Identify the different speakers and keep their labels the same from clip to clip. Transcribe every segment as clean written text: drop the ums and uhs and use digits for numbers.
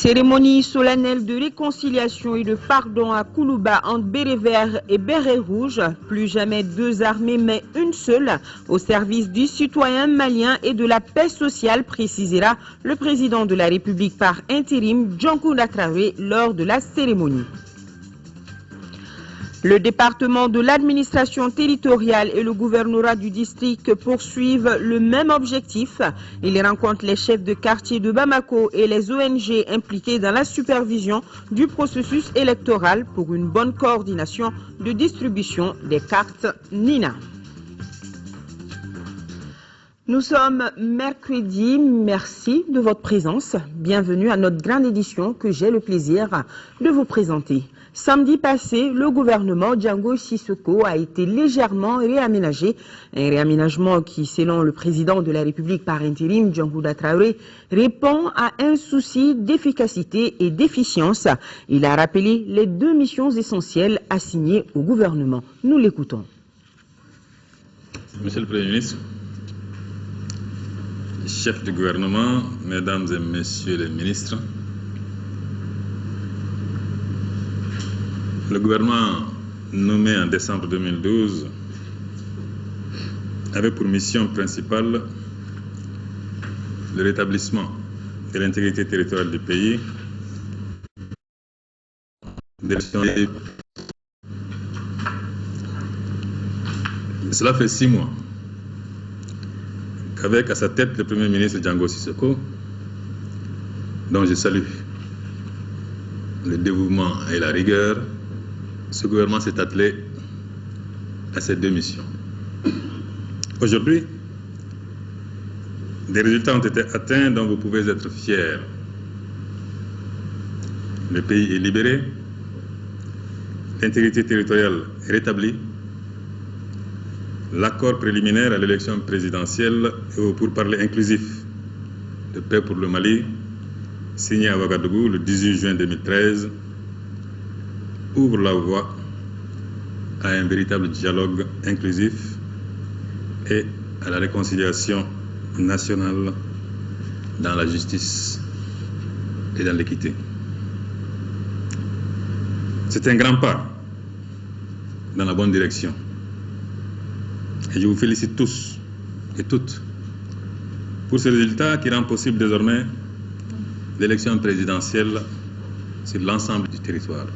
Speaker 1: Cérémonie solennelle de réconciliation et de pardon à Koulouba entre Béret Vert et Béret Rouge. Plus jamais deux armées mais une seule au service du citoyen malien et de la paix sociale, précisera le président de la République par intérim, Djankounda Traoré, lors de la cérémonie. Le département de l'administration territoriale et le gouvernorat du district poursuivent le même objectif. Ils rencontrent les chefs de quartier de Bamako et les ONG impliqués dans la supervision du processus électoral pour une bonne coordination de distribution des cartes NINA. Nous sommes mercredi, merci de votre présence. Bienvenue à notre grande édition que j'ai le plaisir de vous présenter. Samedi passé, le gouvernement Django Sissoko a été légèrement réaménagé. Un réaménagement qui, selon le président de la République par intérim, Djankounda Traoré, répond à un souci d'efficacité et d'efficience. Il a rappelé les deux missions essentielles assignées au gouvernement. Nous l'écoutons.
Speaker 2: Monsieur le Premier ministre, chef du gouvernement, mesdames et messieurs les ministres, le gouvernement nommé en décembre 2012 avait pour mission principale le rétablissement de l'intégrité territoriale du pays, Cela fait 6 mois qu'avec à sa tête le Premier ministre Django Sissoko, dont je salue le dévouement et la rigueur, ce gouvernement s'est attelé à ces deux missions. Aujourd'hui, des résultats ont été atteints dont vous pouvez être fiers. Le pays est libéré, l'intégrité territoriale est rétablie, l'accord préliminaire à l'élection présidentielle et au pourparlers inclusif de paix pour le Mali, signé à Ouagadougou le 18 juin 2013, ouvre la voie à un véritable dialogue inclusif et à la réconciliation nationale dans la justice et dans l'équité. C'est un grand pas dans la bonne direction. Et je vous félicite tous et toutes pour ce résultat qui rend possible désormais l'élection présidentielle sur l'ensemble du territoire.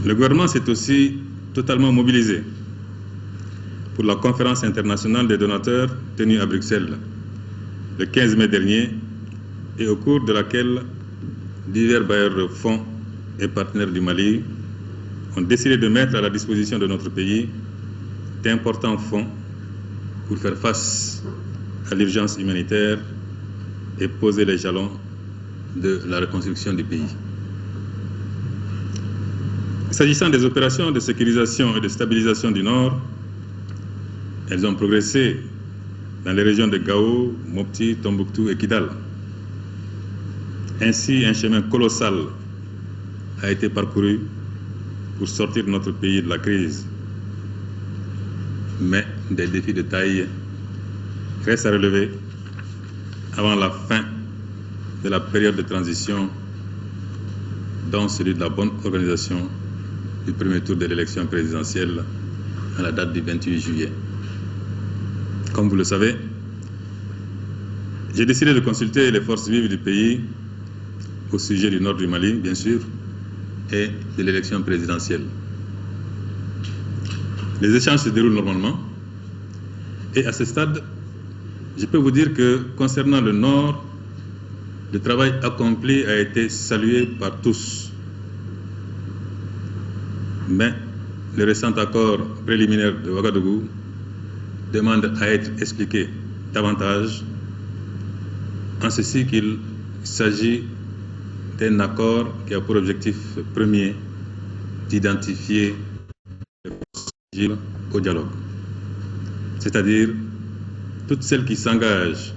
Speaker 2: Le gouvernement s'est aussi totalement mobilisé pour la conférence internationale des donateurs tenue à Bruxelles le 15 mai dernier et au cours de laquelle divers bailleurs de fonds et partenaires du Mali ont décidé de mettre à la disposition de notre pays d'importants fonds pour faire face à l'urgence humanitaire et poser les jalons de la reconstruction du pays. S'agissant des opérations de sécurisation et de stabilisation du Nord, elles ont progressé dans les régions de Gao, Mopti, Tombouctou et Kidal. Ainsi, un chemin colossal a été parcouru pour sortir notre pays de la crise. Mais des défis de taille restent à relever avant la fin de la période de transition, dont celui de la bonne organisation du premier tour de l'élection présidentielle à la date du 28 juillet. Comme vous le savez, j'ai décidé de consulter les forces vives du pays au sujet du nord du Mali, bien sûr, et de l'élection présidentielle. Les échanges se déroulent normalement et à ce stade, je peux vous dire que concernant le Nord, le travail accompli a été salué par tous. Mais le récent accord préliminaire de Ouagadougou demande à être expliqué davantage, en ceci qu'il s'agit d'un accord qui a pour objectif premier d'identifier au dialogue, c'est-à-dire toutes celles qui s'engagent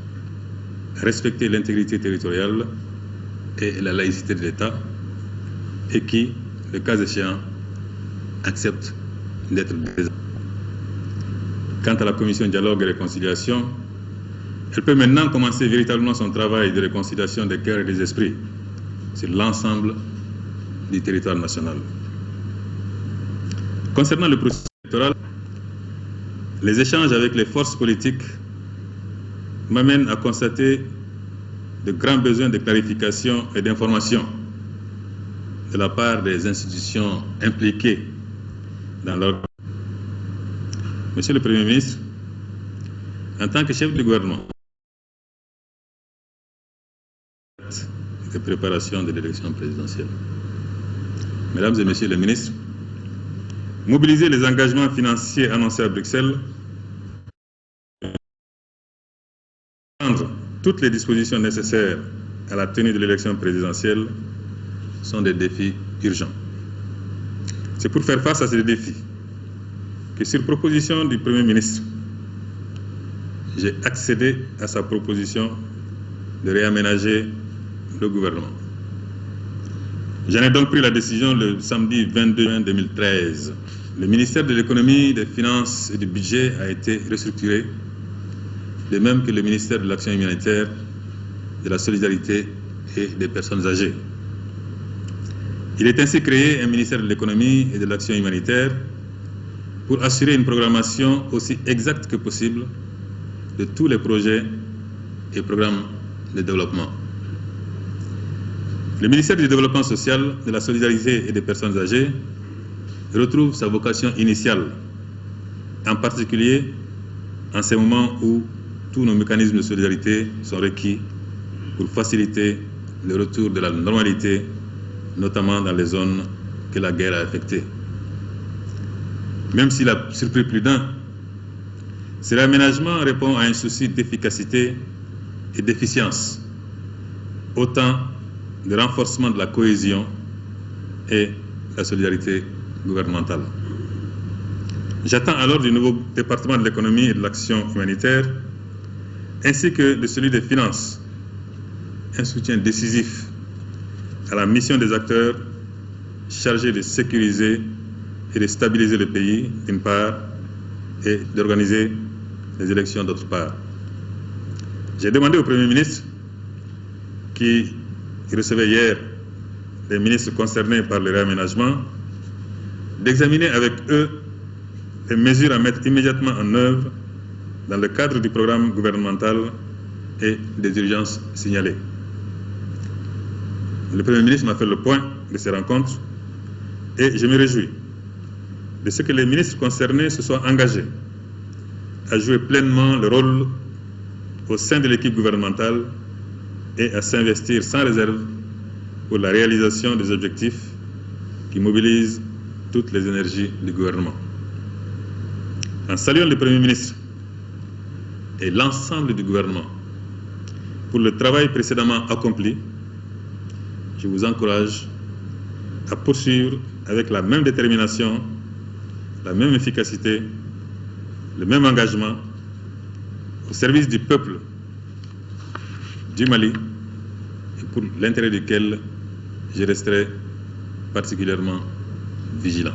Speaker 2: à respecter l'intégrité territoriale et la laïcité de l'État et qui, le cas échéant, acceptent d'être présents. Quant à la commission dialogue et réconciliation, Elle peut maintenant commencer véritablement son travail de réconciliation des cœurs et des esprits sur l'ensemble du territoire national. Concernant le processus électoral, les échanges avec les forces politiques m'amènent à constater de grands besoins de clarification et d'information de la part des institutions impliquées dans l'organisation. Monsieur le Premier ministre, en tant que chef du gouvernement, de préparation de l'élection présidentielle. Mesdames et Messieurs les ministres, mobiliser les engagements financiers annoncés à Bruxelles, prendre toutes les dispositions nécessaires à la tenue de l'élection présidentielle sont des défis urgents. C'est pour faire face à ces défis que, sur proposition du Premier ministre, j'ai accédé à sa proposition de réaménager le gouvernement. J'en ai donc pris la décision le samedi 22 juin 2013. Le ministère de l'économie, des finances et du budget a été restructuré, de même que le ministère de l'action humanitaire, de la solidarité et des personnes âgées. Il est ainsi créé un ministère de l'économie et de l'action humanitaire pour assurer une programmation aussi exacte que possible de tous les projets et programmes de développement. Le ministère du Développement social, de la solidarité et des personnes âgées retrouve sa vocation initiale, en particulier en ces moments où tous nos mécanismes de solidarité sont requis pour faciliter le retour de la normalité, notamment dans les zones que la guerre a affectées. Même s'il a surpris plus d'un, ce réaménagement répond à un souci d'efficacité et d'efficience, autant de renforcement de la cohésion et la solidarité gouvernementale. J'attends alors du nouveau département de l'économie et de l'action humanitaire, ainsi que de celui des finances, un soutien décisif à la mission des acteurs chargés de sécuriser et de stabiliser le pays, d'une part, et d'organiser les élections, d'autre part. J'ai demandé au Premier ministre, qui recevait hier les ministres concernés par le réaménagement, d'examiner avec eux les mesures à mettre immédiatement en œuvre dans le cadre du programme gouvernemental et des urgences signalées. Le Premier ministre m'a fait le point de ces rencontres et je me réjouis de ce que les ministres concernés se soient engagés à jouer pleinement le rôle au sein de l'équipe gouvernementale et à s'investir sans réserve pour la réalisation des objectifs qui mobilisent toutes les énergies du gouvernement. En saluant le Premier ministre et l'ensemble du gouvernement pour le travail précédemment accompli, je vous encourage à poursuivre avec la même détermination, la même efficacité, le même engagement au service du peuple du Mali et pour l'intérêt duquel je resterai particulièrement vigilant.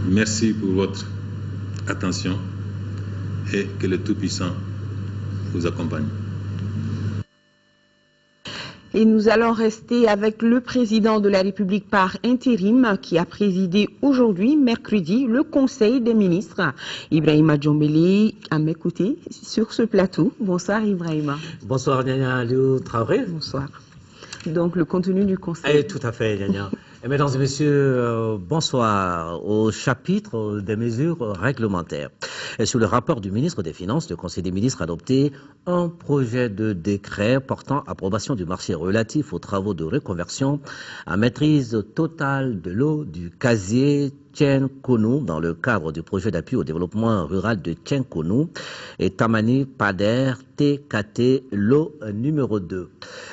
Speaker 2: Merci pour votre attention et que le Tout-Puissant vous accompagne.
Speaker 1: Et nous allons rester avec le président de la République par intérim qui a présidé aujourd'hui, mercredi, le Conseil des ministres. Ibrahima Djombeli à mes côtés sur ce plateau. Bonsoir Ibrahima.
Speaker 3: Bonsoir Nyanya Aliou Traoré.
Speaker 1: Bonsoir. Donc le contenu du Conseil.
Speaker 3: Tout à fait Nyanya. Et mesdames et messieurs, bonsoir. Au chapitre des mesures réglementaires. Et sur le rapport du ministre des Finances, le Conseil des ministres a adopté un projet de décret portant approbation du marché relatif aux travaux de reconversion à maîtrise totale de l'eau du casier Tchenkounou dans le cadre du projet d'appui au développement rural de Tchenkounou et Tamani Pader TKT l'eau numéro 2.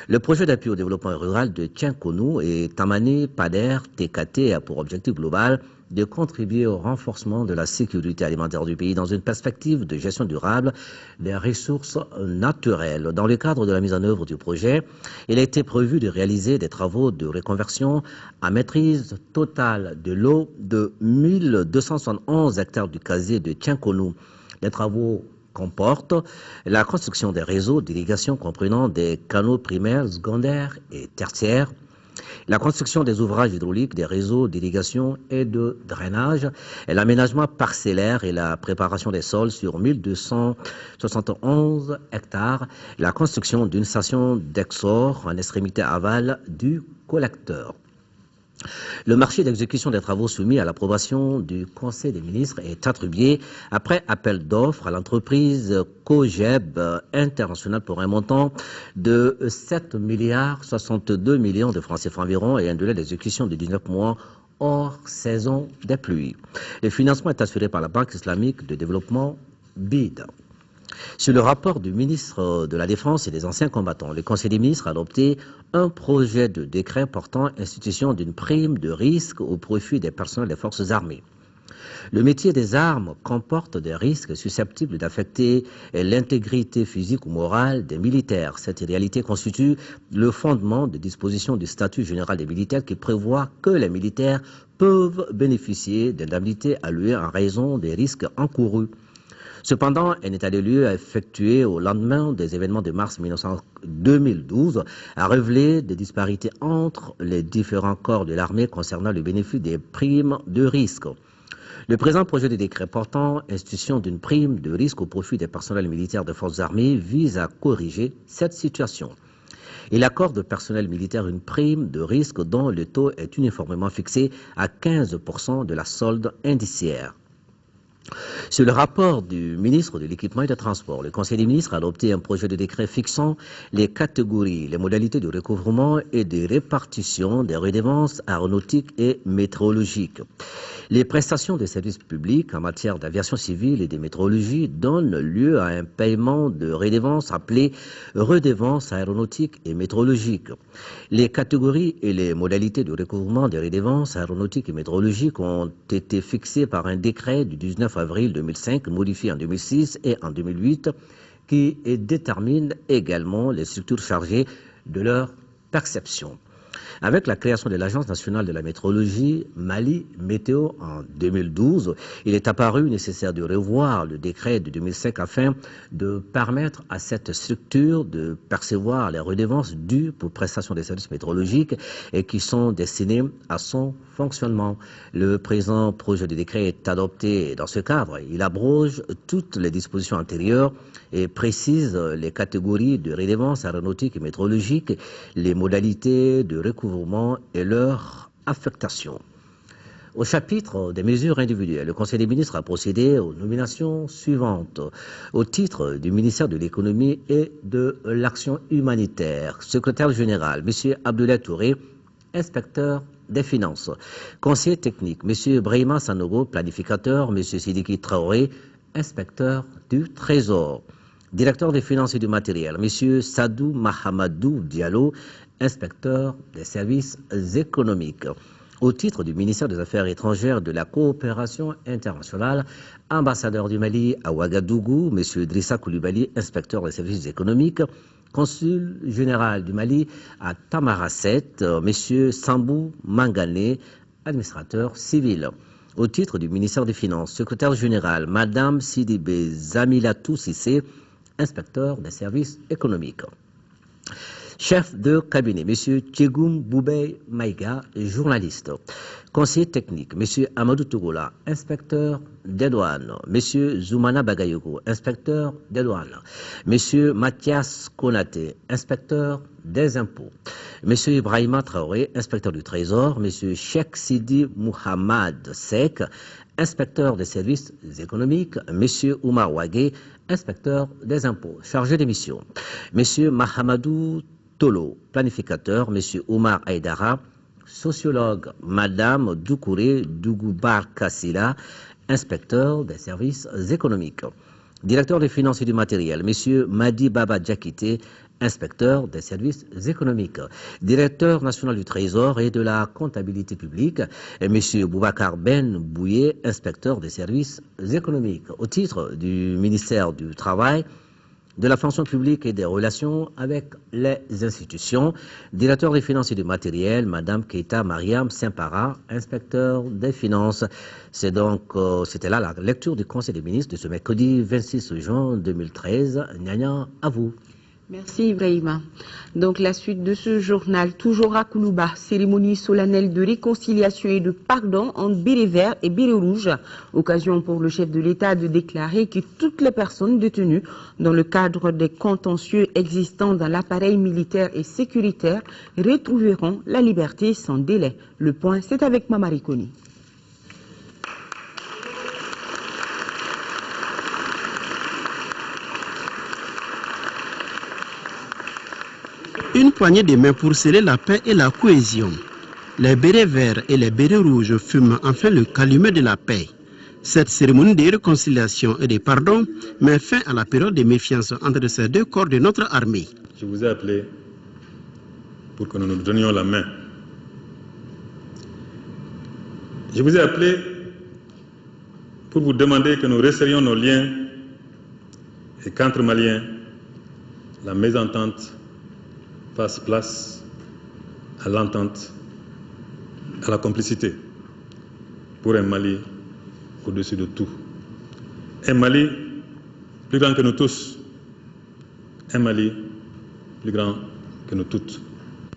Speaker 3: Le projet d'appui au développement rural de Tchenkounou et Tamani Pader TKT a pour objectif global de contribuer au renforcement de la sécurité alimentaire du pays dans une perspective de gestion durable des ressources naturelles. Dans le cadre de la mise en œuvre du projet, il a été prévu de réaliser des travaux de reconversion à maîtrise totale de l'eau de 1271 hectares du casier de Tchenkounou Les travaux comportent la construction des réseaux d'irrigation comprenant des canaux primaires, secondaires et tertiaires, la construction des ouvrages hydrauliques, des réseaux d'irrigation et de drainage, l'aménagement parcellaire et la préparation des sols sur 1271 hectares, la construction d'une station d'exor en extrémité aval du collecteur. Le marché d'exécution des travaux soumis à l'approbation du Conseil des ministres est attribué après appel d'offres à l'entreprise COGEB International pour un montant de 7 milliards 62 millions de francs CFA environ et un délai d'exécution de 19 mois hors saison des pluies. Le financement est assuré par la Banque islamique de développement BID. Sur le rapport du ministre de la Défense et des anciens combattants, le Conseil des ministres a adopté un projet de décret portant institution d'une prime de risque au profit des personnels des forces armées. Le métier des armes comporte des risques susceptibles d'affecter l'intégrité physique ou morale des militaires. Cette réalité constitue le fondement des dispositions du statut général des militaires qui prévoit que les militaires peuvent bénéficier d'indemnités allouées en raison des risques encourus. Cependant, un état des lieux effectué au lendemain des événements de mars 2012 a révélé des disparités entre les différents corps de l'armée concernant le bénéfice des primes de risque. Le présent projet de décret portant institution d'une prime de risque au profit des personnels militaires des forces armées vise à corriger cette situation. Il accorde au personnel militaire une prime de risque dont le taux est uniformément fixé à 15% de la solde indiciaire. Sur le rapport du ministre de l'Équipement et des Transports, le Conseil des ministres a adopté un projet de décret fixant les catégories, les modalités de recouvrement et de répartition des redevances aéronautiques et météorologiques. Les prestations de services publics en matière d'aviation civile et de météorologie donnent lieu à un paiement de redevances appelées redevances aéronautiques et météorologiques. Les catégories et les modalités de recouvrement des redevances aéronautiques et météorologiques ont été fixées par un décret du 19 avril 2005, modifié en 2006 et en 2008, qui détermine également les structures chargées de leur perception. Avec la création de l'Agence nationale de la météorologie, Mali Météo, en 2012, il est apparu nécessaire de revoir le décret de 2005 afin de permettre à cette structure de percevoir les redevances dues pour prestation des services météorologiques et qui sont destinées à son fonctionnement. Le présent projet de décret est adopté dans ce cadre. Il abroge toutes les dispositions antérieures et précise les catégories de redevances aéronautiques et météorologiques, les modalités de recouvrement et leur affectation. Au chapitre des mesures individuelles, le Conseil des ministres a procédé aux nominations suivantes. Au titre du ministère de l'Économie et de l'Action humanitaire, secrétaire général, M. Abdoulaye Touré, inspecteur des finances. Conseiller technique, M. Brahima Sanogo, planificateur, M. Sidiki Traoré, inspecteur du Trésor. Directeur des finances et du matériel, M. Sadou Mahamadou Diallo, inspecteur des services économiques. Au titre du ministère des Affaires étrangères et de la coopération internationale, ambassadeur du Mali à Ouagadougou, M. Idrissa Koulibaly, inspecteur des services économiques. Consul général du Mali à Tamaracet, M. Sambou Mangane, administrateur civil. Au titre du ministère des Finances, secrétaire général, Mme Sidibé Zamilatou Sissé, inspecteur des services économiques. Chef de cabinet, M. Tchegoum Boubey Maïga, journaliste. Conseiller technique, M. Amadou Tougoula, inspecteur des douanes. M. Zoumana Bagayoko, inspecteur des douanes. M. Mathias Konaté, inspecteur des impôts. M. Ibrahima Traoré, inspecteur du Trésor. M. Cheikh Sidi Mouhamad Sek, inspecteur des services économiques. M. Oumar Ouagé, inspecteur des impôts, chargé des missions. M. Mahamadou Tolo, planificateur. M. Oumar Aïdara, sociologue. Mme Doukouré Dougoubar Kassila, inspecteur des services économiques. Directeur des finances et du matériel, M. Madi Baba Djakité, inspecteur des services économiques. Directeur national du Trésor et de la comptabilité publique, M. Boubacar Ben Bouye, inspecteur des services économiques. Au titre du ministère du Travail, de la fonction publique et des relations avec les institutions, directeur des finances et du matériel, Madame Keita Mariam Saint-Para, inspecteur des finances. C'était là la lecture du Conseil des ministres de ce mercredi 26 juin 2013. Nyanya, à vous.
Speaker 1: Merci Ibrahima. Donc la suite de ce journal, toujours à Koulouba, cérémonie solennelle de réconciliation et de pardon entre Béret Vert et Béret Rouge. Occasion pour le chef de l'État de déclarer que toutes les personnes détenues dans le cadre des contentieux existants dans l'appareil militaire et sécuritaire retrouveront la liberté sans délai. Le point, c'est avec Mamari Koni.
Speaker 4: Une poignée de main pour sceller la paix et la cohésion. Les bérets verts et les bérets rouges fument enfin le calumet de la paix. Cette cérémonie de réconciliation et de pardon met fin à la période de méfiance entre ces deux corps de notre armée.
Speaker 2: Je vous ai appelé pour que nous nous donnions la main. Je vous ai appelé pour vous demander que nous resserrions nos liens et qu'entre Maliens, la mésentente fasse place à l'entente, à la complicité, pour un Mali au-dessus de tout. Un Mali plus grand que nous tous, un Mali plus grand que nous toutes.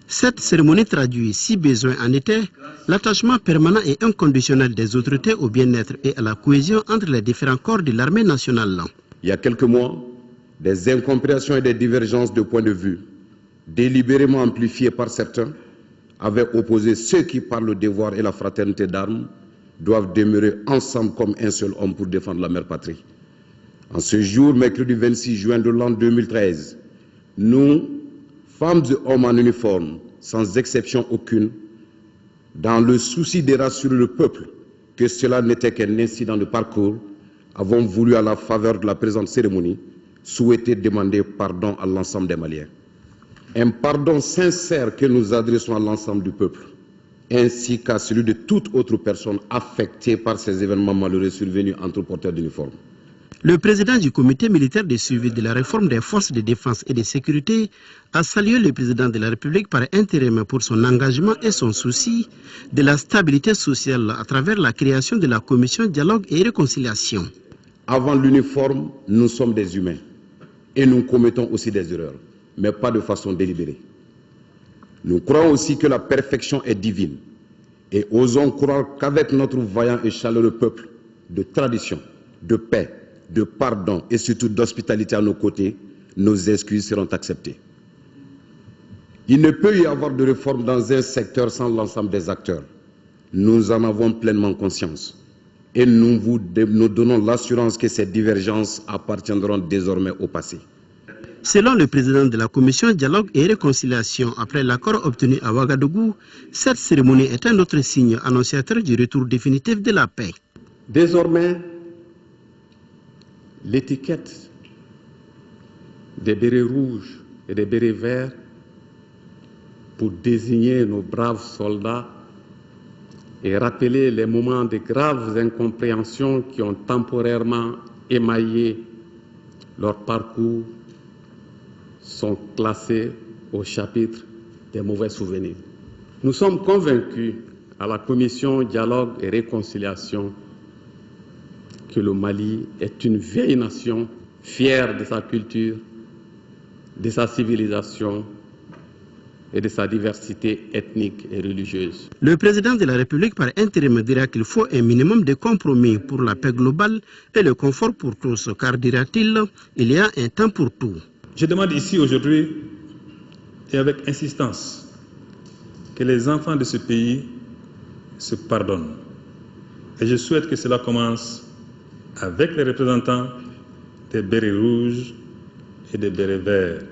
Speaker 4: Cette cérémonie traduit, si besoin en était, l'attachement permanent et inconditionnel des autorités au bien-être et à la cohésion entre les différents corps de l'armée nationale.
Speaker 5: Il y a quelques mois, des incompréhensions et des divergences de points de vue délibérément amplifiés par certains, avaient opposé ceux qui, par le devoir et la fraternité d'armes, doivent demeurer ensemble comme un seul homme pour défendre la mère patrie. En ce jour, mercredi 26 juin de l'an 2013, nous, femmes et hommes en uniforme, sans exception aucune, dans le souci de rassurer le peuple que cela n'était qu'un incident de parcours, avons voulu, à la faveur de la présente cérémonie, souhaiter demander pardon à l'ensemble des Maliens. Un pardon sincère que nous adressons à l'ensemble du peuple, ainsi qu'à celui de toute autre personne affectée par ces événements malheureux survenus entre porteurs d'uniforme.
Speaker 4: Le président du comité militaire de suivi de la réforme des forces de défense et de sécurité a salué le président de la République par intérim pour son engagement et son souci de la stabilité sociale à travers la création de la commission dialogue et réconciliation.
Speaker 5: Avant l'uniforme, nous sommes des humains et nous commettons aussi des erreurs, mais pas de façon délibérée. Nous croyons aussi que la perfection est divine et osons croire qu'avec notre vaillant et chaleureux peuple de tradition, de paix, de pardon et surtout d'hospitalité à nos côtés, nos excuses seront acceptées. Il ne peut y avoir de réforme dans un secteur sans l'ensemble des acteurs. Nous en avons pleinement conscience et nous donnons l'assurance que ces divergences appartiendront désormais au passé.
Speaker 4: Selon le président de la commission dialogue et réconciliation, après l'accord obtenu à Ouagadougou, cette cérémonie est un autre signe annonciateur du retour définitif de la paix.
Speaker 6: Désormais, l'étiquette des bérets rouges et des bérets verts pour désigner nos braves soldats et rappeler les moments de graves incompréhensions qui ont temporairement émaillé leur parcours sont classés au chapitre des mauvais souvenirs. Nous sommes convaincus à la commission dialogue et réconciliation que le Mali est une vieille nation fière de sa culture, de sa civilisation et de sa diversité ethnique et religieuse.
Speaker 4: Le président de la République par intérim dira qu'il faut un minimum de compromis pour la paix globale et le confort pour tous, car dira-t-il, il y a un temps pour tout.
Speaker 2: Je demande ici aujourd'hui et avec insistance que les enfants de ce pays se pardonnent. Et je souhaite que cela commence avec les représentants des bérets rouges et des bérets verts,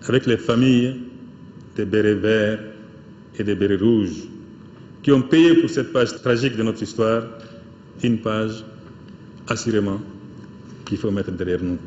Speaker 2: avec les familles des bérets verts et des bérets rouges, qui ont payé pour cette page tragique de notre histoire, une page assurément qu'il faut mettre derrière nous.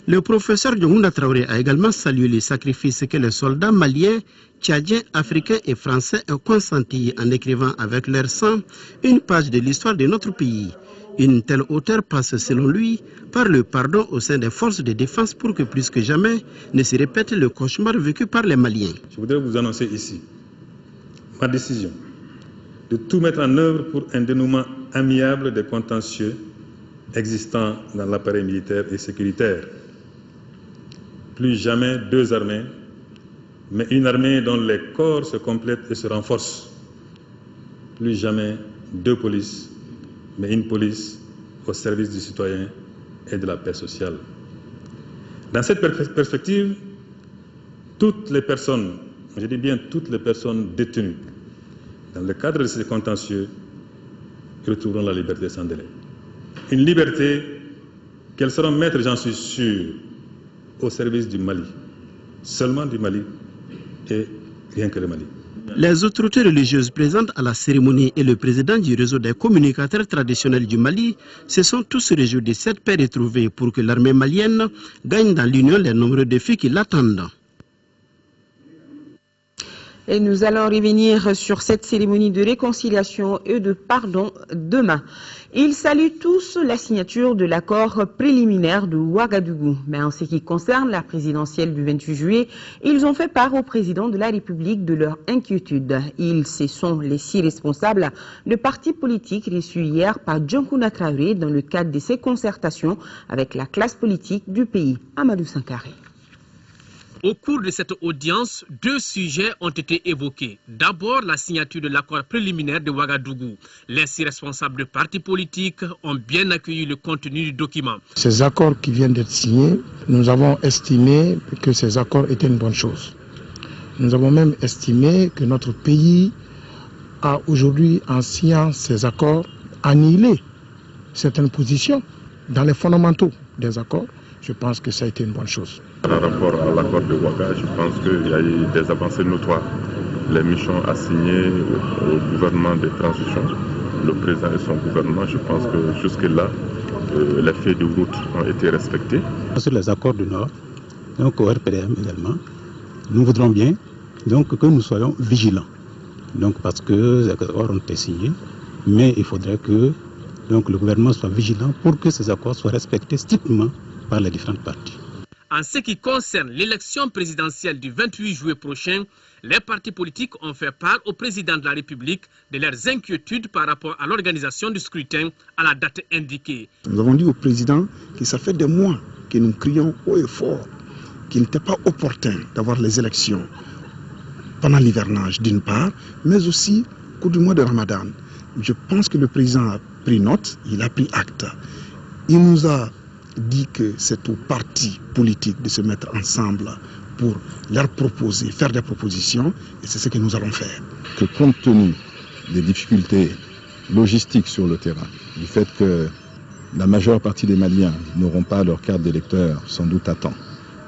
Speaker 4: Le professeur Diongounda Traoré a également salué les sacrifices que les soldats maliens, tchadiens, africains et français ont consentis en écrivant avec leur sang une page de l'histoire de notre pays. Une telle hauteur passe, selon lui, par le pardon au sein des forces de défense pour que plus que jamais ne se répète le cauchemar vécu par les Maliens.
Speaker 2: Je voudrais vous annoncer ici ma décision de tout mettre en œuvre pour un dénouement amiable des contentieux existants dans l'appareil militaire et sécuritaire. Plus jamais deux armées, mais une armée dont les corps se complètent et se renforcent. Plus jamais deux polices, mais une police au service du citoyen et de la paix sociale. Dans cette perspective, toutes les personnes, je dis bien toutes les personnes détenues, dans le cadre de ces contentieux, retrouveront la liberté sans délai. Une liberté qu'elles seront mettre, j'en suis sûr, au service du Mali, seulement du Mali et rien que le Mali.
Speaker 4: Les autorités religieuses présentes à la cérémonie et le président du réseau des communicateurs traditionnels du Mali se sont tous réjouis de cette paix retrouvée pour que l'armée malienne gagne dans l'union les nombreux défis qui l'attendent.
Speaker 1: Et nous allons revenir sur cette cérémonie de réconciliation et de pardon demain. Ils saluent tous la signature de l'accord préliminaire de Ouagadougou. Mais en ce qui concerne la présidentielle du 28 juillet, ils ont fait part au président de la République de leur inquiétude. Ce sont les 6 responsables de partis politiques reçus hier par Djankouna Traoré dans le cadre de ses concertations avec la classe politique du pays. Amadou Sankaré.
Speaker 7: Au cours de cette audience, 2 sujets ont été évoqués. D'abord, la signature de l'accord préliminaire de Ouagadougou. Les 6 responsables de partis politiques ont bien accueilli le contenu du document.
Speaker 8: Ces accords qui viennent d'être signés, nous avons estimé que ces accords étaient une bonne chose. Nous avons même estimé que notre pays a aujourd'hui, en signant ces accords, annihilé certaines positions dans les fondamentaux des accords. Je pense que ça a été une bonne chose.
Speaker 9: Par rapport à l'accord de Ouaga, je pense qu'il y a eu des avancées notoires. Les missions assignées au gouvernement de transition, le président et son gouvernement, je pense que jusque-là, les faits de route ont été respectés.
Speaker 10: Sur les accords du Nord, donc au RPDM également, nous voudrons bien donc, que nous soyons vigilants. Donc, parce que les accords ont été signés, mais il faudrait que donc, le gouvernement soit vigilant pour que ces accords soient respectés strictement par les différentes parties.
Speaker 7: En ce qui concerne l'élection présidentielle du 28 juillet prochain, les partis politiques ont fait part au président de la République de leurs inquiétudes par rapport à l'organisation du scrutin à la date indiquée.
Speaker 11: Nous avons dit au président que ça fait des mois que nous crions haut et fort qu'il n'était pas opportun d'avoir les élections pendant l'hivernage d'une part, mais aussi au cours du mois de Ramadan. Je pense que le président a pris note, il a pris acte. Il nous a dit que c'est aux partis politiques de se mettre ensemble pour leur proposer, faire des propositions, et c'est ce que nous allons faire.
Speaker 12: Que compte tenu des difficultés logistiques sur le terrain, du fait que la majeure partie des Maliens n'auront pas leur carte d'électeur sans doute à temps,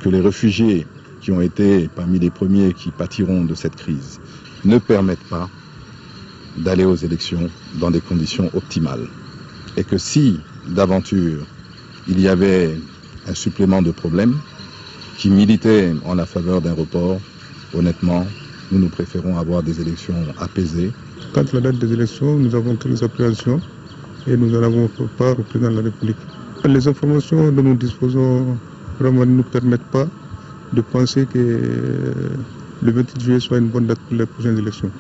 Speaker 12: que les réfugiés qui ont été parmi les premiers qui pâtiront de cette crise ne permettent pas d'aller aux élections dans des conditions optimales, et que si d'aventure il y avait un supplément de problèmes qui militait en la faveur d'un report, honnêtement, nous préférons avoir des élections apaisées.
Speaker 13: Quant à la date des élections, nous avons quelques appréhensions et nous en avons fait part au président de la République. Les informations dont nous disposons vraiment ne nous permettent pas de penser que le 28 juillet soit une bonne date pour les prochaines élections.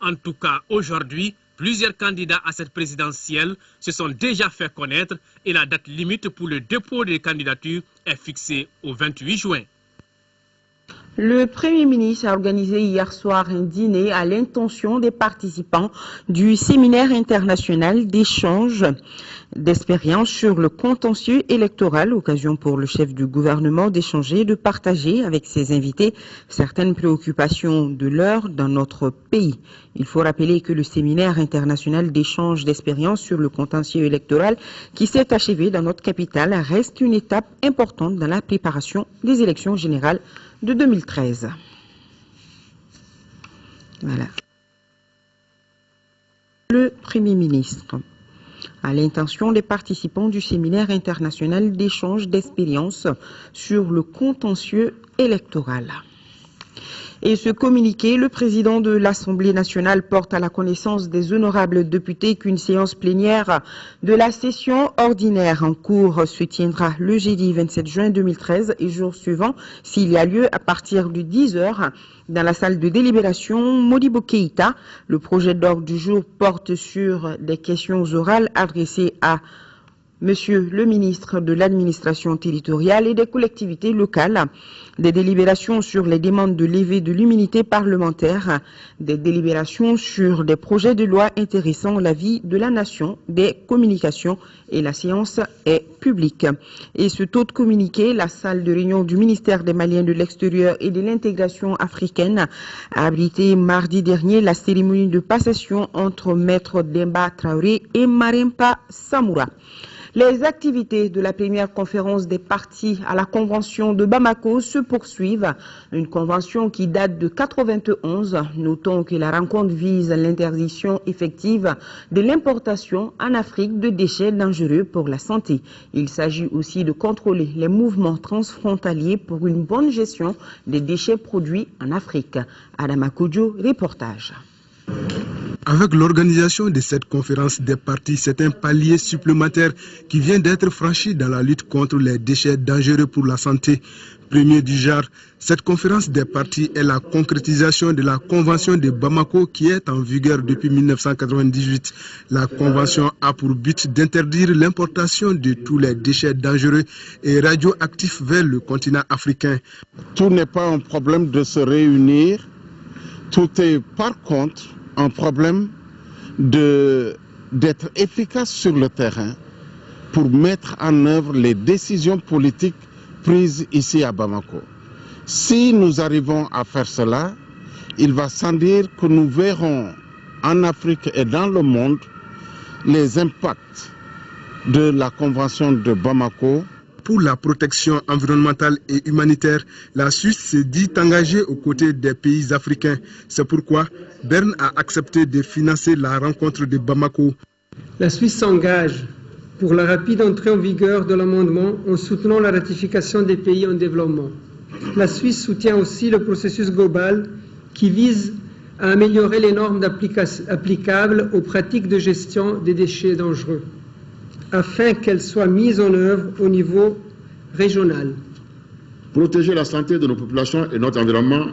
Speaker 7: En tout cas, aujourd'hui, plusieurs candidats à cette présidentielle se sont déjà fait connaître et la date limite pour le dépôt des candidatures est fixée au 28 juin.
Speaker 1: Le Premier ministre a organisé hier soir un dîner à l'intention des participants du séminaire international d'échange d'expériences sur le contentieux électoral, occasion pour le chef du gouvernement d'échanger et de partager avec ses invités certaines préoccupations de l'heure dans notre pays. Il faut rappeler que le séminaire international d'échange d'expériences sur le contentieux électoral qui s'est achevé dans notre capitale reste une étape importante dans la préparation des élections générales de 2013. Voilà. Le Premier ministre, à l'intention des participants du séminaire international d'échange d'expériences sur le contentieux électoral. Et ce communiqué, le président de l'Assemblée nationale porte à la connaissance des honorables députés qu'une séance plénière de la session ordinaire en cours se tiendra le jeudi 27 juin 2013 et jour suivant, s'il y a lieu, à partir de 10h. Dans la salle de délibération, Modibo Keïta, le projet d'ordre du jour porte sur des questions orales adressées à Monsieur le ministre de l'administration territoriale et des collectivités locales, des délibérations sur les demandes de levée de l'immunité parlementaire, des délibérations sur des projets de loi intéressant la vie de la nation, des communications et la séance est publique. Et ce taux de communiqué, la salle de réunion du ministère des Maliens de l'extérieur et de l'intégration africaine a abrité mardi dernier la cérémonie de passation entre Maître Demba Traoré et Marempa Samoura. Les activités de la première conférence des parties à la convention de Bamako se poursuivent. Une convention qui date de 1991. Notons que la rencontre vise l'interdiction effective de l'importation en Afrique de déchets dangereux pour la santé. Il s'agit aussi de contrôler les mouvements transfrontaliers pour une bonne gestion des déchets produits en Afrique. Adama Kodjo, reportage.
Speaker 14: Avec l'organisation de cette conférence des parties, c'est un palier supplémentaire qui vient d'être franchi dans la lutte contre les déchets dangereux pour la santé. Premier du genre, cette conférence des parties est la concrétisation de la convention de Bamako qui est en vigueur depuis 1998. La convention a pour but d'interdire l'importation de tous les déchets dangereux et radioactifs vers le continent africain.
Speaker 15: Tout n'est pas un problème de se réunir, tout est par contre un problème d'être efficace sur le terrain pour mettre en œuvre les décisions politiques prises ici à Bamako. Si nous arrivons à faire cela, il va sans dire que nous verrons en Afrique et dans le monde les impacts de la Convention de Bamako.
Speaker 14: Pour la protection environnementale et humanitaire, la Suisse s'est dit engagée aux côtés des pays africains. C'est pourquoi Berne a accepté de financer la rencontre de Bamako.
Speaker 16: La Suisse s'engage pour la rapide entrée en vigueur de l'amendement en soutenant la ratification des pays en développement. La Suisse soutient aussi le processus global qui vise à améliorer les normes applicables aux pratiques de gestion des déchets dangereux, afin qu'elles soient mises en œuvre au niveau régional.
Speaker 17: Protéger la santé de nos populations et notre environnement,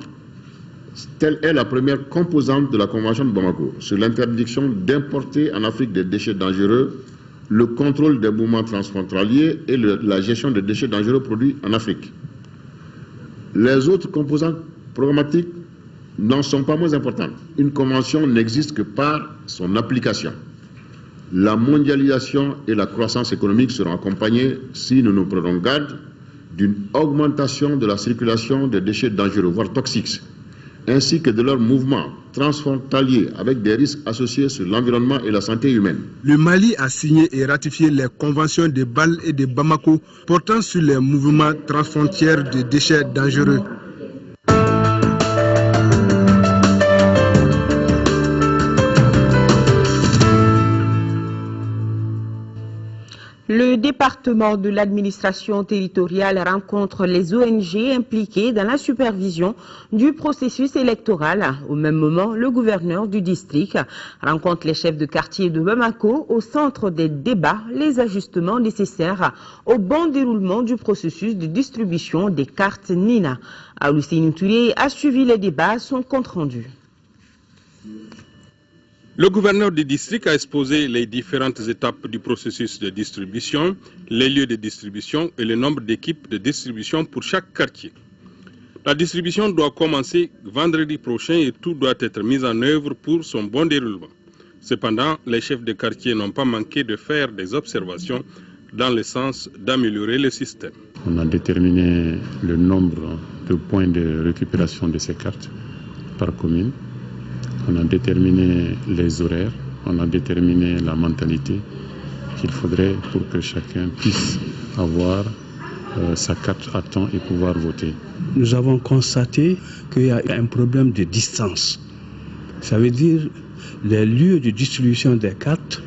Speaker 17: telle est la première composante de la Convention de Bamako sur l'interdiction d'importer en Afrique des déchets dangereux, le contrôle des mouvements transfrontaliers et la gestion des déchets dangereux produits en Afrique. Les autres composantes programmatiques n'en sont pas moins importantes. Une convention n'existe que par son application. La mondialisation et la croissance économique seront accompagnées, si nous nous prenons garde, d'une augmentation de la circulation des déchets dangereux, voire toxiques, ainsi que de leurs mouvements transfrontaliers avec des risques associés sur l'environnement et la santé humaine.
Speaker 14: Le Mali a signé et ratifié les conventions de Bâle et de Bamako portant sur les mouvements transfrontières de déchets dangereux.
Speaker 1: Le département de l'administration territoriale rencontre les ONG impliquées dans la supervision du processus électoral. Au même moment, le gouverneur du district rencontre les chefs de quartier de Bamako au centre des débats, les ajustements nécessaires au bon déroulement du processus de distribution des cartes Nina. Aoussine Touré a suivi les débats, son compte rendu.
Speaker 18: Le gouverneur du district a exposé les différentes étapes du processus de distribution, les lieux de distribution et le nombre d'équipes de distribution pour chaque quartier. La distribution doit commencer vendredi prochain et tout doit être mis en œuvre pour son bon déroulement. Cependant, les chefs de quartier n'ont pas manqué de faire des observations dans le sens d'améliorer le système.
Speaker 10: On a déterminé le nombre de points de récupération de ces cartes par commune. On a déterminé les horaires, on a déterminé la mentalité qu'il faudrait pour que chacun puisse avoir sa carte à temps et pouvoir voter.
Speaker 19: Nous avons constaté qu'il y a un problème de distance. Ça veut dire les lieux de distribution des cartes,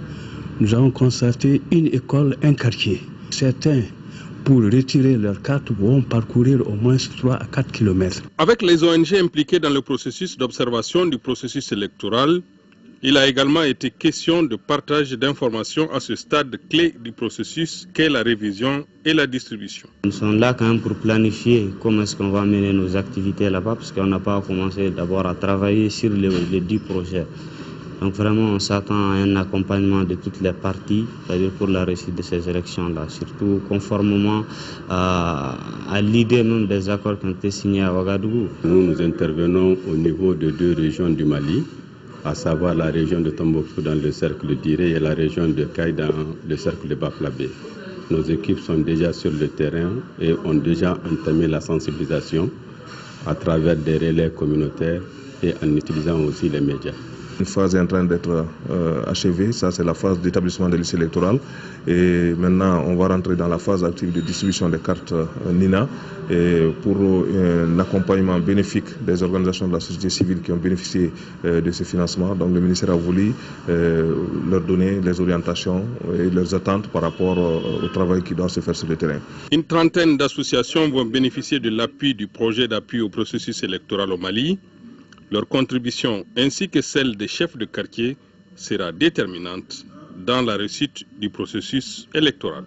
Speaker 19: nous avons constaté une école, un quartier. Certains pour retirer leur carte, vont parcourir au moins 3 à 4 km.
Speaker 18: Avec les ONG impliquées dans le processus d'observation du processus électoral, il a également été question de partage d'informations à ce stade clé du processus qu'est la révision et la distribution.
Speaker 20: Nous sommes là quand même pour planifier comment est-ce qu'on va mener nos activités là-bas, parce qu'on n'a pas commencé d'abord à travailler sur les 10 projets. Donc vraiment, on s'attend à un accompagnement de toutes les parties, c'est-à-dire pour la réussite de ces élections-là, surtout conformément à l'idée même des accords qui ont été signés à Ouagadougou.
Speaker 6: Nous intervenons au niveau de 2 régions du Mali, à savoir la région de Tombouctou dans le cercle d'Iré et la région de Kaï dans le cercle de Baflabé. Nos équipes sont déjà sur le terrain et ont déjà entamé la sensibilisation à travers des relais communautaires et en utilisant aussi les médias.
Speaker 12: Une phase est en train d'être achevée, ça c'est la phase d'établissement des listes électorales. Et maintenant on va rentrer dans la phase active de distribution des cartes NINA et pour un accompagnement bénéfique des organisations de la société civile qui ont bénéficié de ce financement. Donc le ministère a voulu leur donner les orientations et leurs attentes par rapport au travail qui doit se faire sur le terrain.
Speaker 18: Une trentaine d'associations vont bénéficier de l'appui du projet d'appui au processus électoral au Mali. Leur contribution ainsi que celle des chefs de quartier sera déterminante dans la réussite du processus électoral.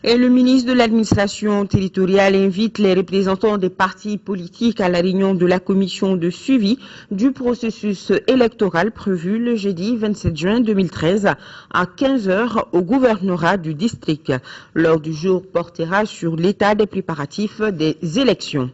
Speaker 1: Et le ministre de l'administration territoriale invite les représentants des partis politiques à la réunion de la commission de suivi du processus électoral prévu le jeudi 27 juin 2013 à 15 h au gouvernorat du district. L'ordre du jour portera sur l'état des préparatifs des élections.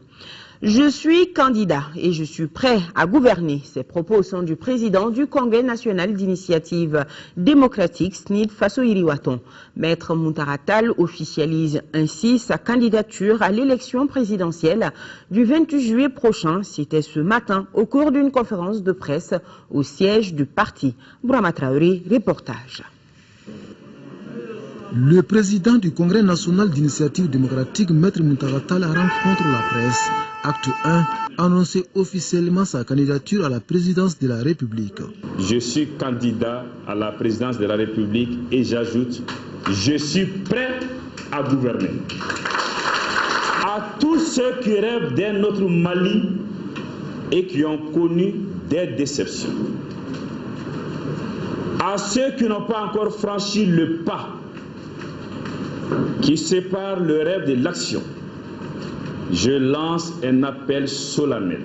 Speaker 1: Je suis candidat et je suis prêt à gouverner. Ces propos sont du président du Congrès national d'initiative démocratique, SNID Faso Iriwaton. Maître Muntaratal officialise ainsi sa candidature à l'élection présidentielle du 28 juillet prochain. C'était ce matin au cours d'une conférence de presse au siège du parti. Bourama Traoré, reportage.
Speaker 21: Le président du Congrès national d'initiative démocratique, Maître Muntaratal, rencontre la presse. Acte 1, annoncer officiellement sa candidature à la présidence de la République.
Speaker 22: Je suis candidat à la présidence de la République et j'ajoute, je suis prêt à gouverner. À tous ceux qui rêvent d'un autre Mali et qui ont connu des déceptions. À ceux qui n'ont pas encore franchi le pas qui sépare le rêve de l'action, je lance un appel solennel.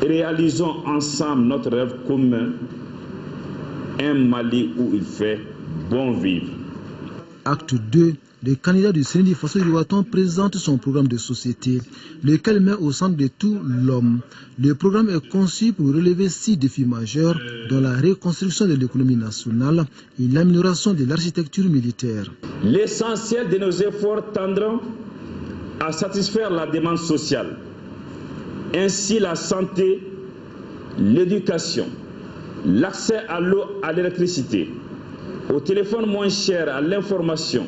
Speaker 22: Réalisons ensemble notre rêve commun, un Mali où il fait bon vivre.
Speaker 21: Acte 2. Le candidat du SNID Faso Iriwaton présente son programme de société, lequel met au centre de tout l'homme. Le programme est conçu pour relever 6 défis majeurs, dont la reconstruction de l'économie nationale et l'amélioration de l'architecture militaire.
Speaker 22: L'essentiel de nos efforts tendront à satisfaire la demande sociale. Ainsi, la santé, l'éducation, l'accès à l'eau, à l'électricité, au téléphone moins cher, à l'information,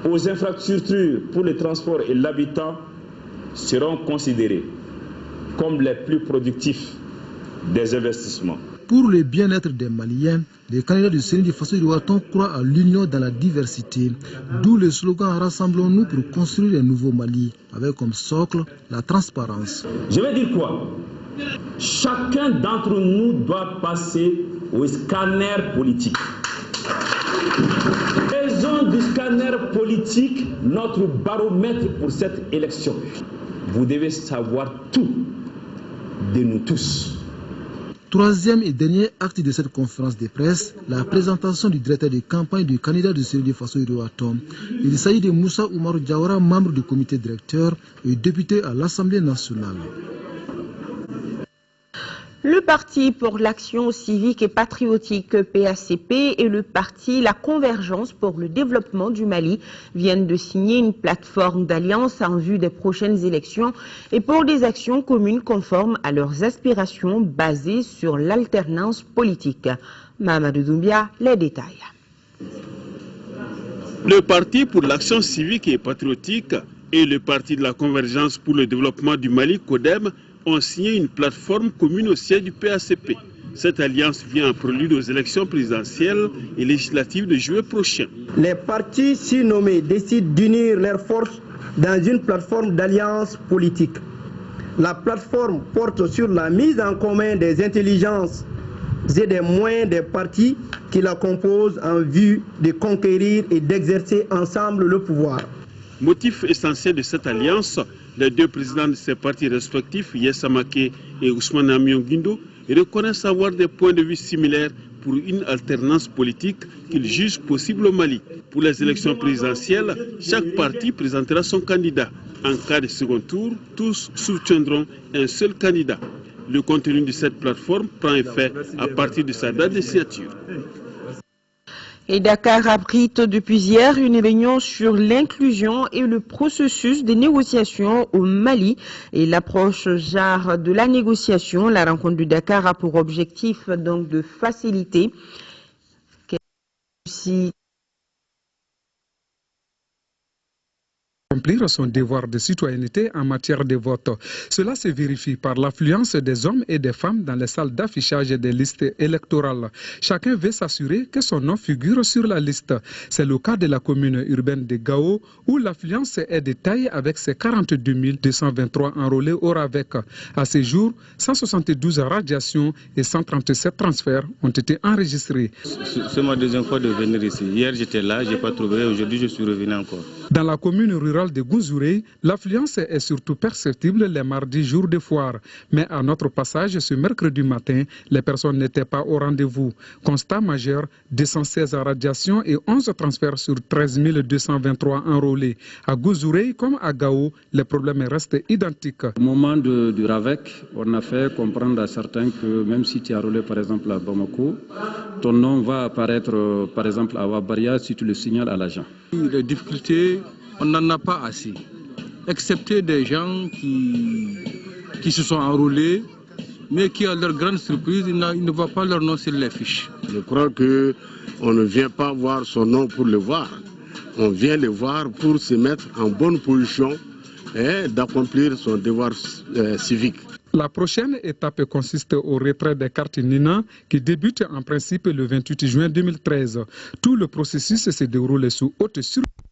Speaker 22: aux infrastructures pour le transport et l'habitat seront considérés comme les plus productifs des investissements.
Speaker 21: Pour le bien-être des Maliens, les candidats du SNID Faso Iriwaton croient à l'union dans la diversité, d'où le slogan « Rassemblons-nous pour construire un nouveau Mali » avec comme socle la transparence.
Speaker 22: Je vais dire quoi? Chacun d'entre nous doit passer au scanner politique. Faisons du scanner politique notre baromètre pour cette élection. Vous devez savoir tout de nous tous.
Speaker 21: Troisième et dernier acte de cette conférence de presse, la présentation du directeur de campagne du candidat du SNID Faso Iriwaton. Il s'agit de Moussa Oumarou Diawara, membre du comité directeur et député à l'Assemblée nationale.
Speaker 1: Le Parti pour l'action civique et patriotique PACP et le parti La Convergence pour le développement du Mali viennent de signer une plateforme d'alliance en vue des prochaines élections et pour des actions communes conformes à leurs aspirations basées sur l'alternance politique. Mamadou Doumbia, les détails.
Speaker 23: Le Parti pour l'action civique et patriotique et le Parti de la Convergence pour le développement du Mali, CODEM, ont signé une plateforme commune au siège du PACP. Cette alliance vient en prélude aux élections présidentielles et législatives de juillet prochain.
Speaker 2: Les partis si nommés décident d'unir leurs forces dans une plateforme d'alliance politique. La plateforme porte sur la mise en commun des intelligences et des moyens des partis qui la composent en vue de conquérir et d'exercer ensemble le pouvoir.
Speaker 23: Motif essentiel de cette alliance, les deux présidents de ces partis respectifs, Yessa Maké et Ousmane Amion Guindo, reconnaissent avoir des points de vue similaires pour une alternance politique qu'ils jugent possible au Mali. Pour les élections présidentielles, chaque parti présentera son candidat. En cas de second tour, tous soutiendront un seul candidat. Le contenu de cette plateforme prend effet à partir de sa date de signature.
Speaker 1: Et Dakar abrite depuis hier une réunion sur l'inclusion et le processus de négociation au Mali et l'approche JAR de la négociation. La rencontre de Dakar a pour objectif donc de faciliter
Speaker 3: accomplir son devoir de citoyenneté en matière de vote. Cela se vérifie par l'affluence des hommes et des femmes dans les salles d'affichage des listes électorales. Chacun veut s'assurer que son nom figure sur la liste. C'est le cas de la commune urbaine de Gao où l'affluence est de taille avec ses 42 223 enrôlés au RAVEC. À ce jour, 172 radiations et 137 transferts ont été enregistrés.
Speaker 5: C'est ma deuxième fois de venir ici. Hier j'étais là, je n'ai pas trouvé, aujourd'hui je suis revenu encore.
Speaker 3: Dans la commune rurale de Gounzouré, l'affluence est surtout perceptible les mardis jours de foire. Mais à notre passage ce mercredi matin, les personnes n'étaient pas au rendez-vous. Constat majeur, 216 radiations et 11 transferts sur 13 223 enrôlés. À Gounzouré comme à Gao, les problèmes restent identiques.
Speaker 24: Au moment du RAVEC, on a fait comprendre à certains que même si tu es enrôlé par exemple à Bamako, ton nom va apparaître par exemple à Wabaria si tu le signales à l'agent.
Speaker 25: Les difficultés, on n'en a pas assez, excepté des gens qui se sont enrôlés, mais qui, à leur grande surprise, ils ne voient pas leur nom sur les fiches.
Speaker 26: Je crois qu'on ne vient pas voir son nom pour le voir. On vient le voir pour se mettre en bonne position et d'accomplir son devoir civique.
Speaker 3: La prochaine étape consiste au retrait des cartes Nina qui débute en principe le 28 juin 2013. Tout le processus se déroule sous haute surveillance.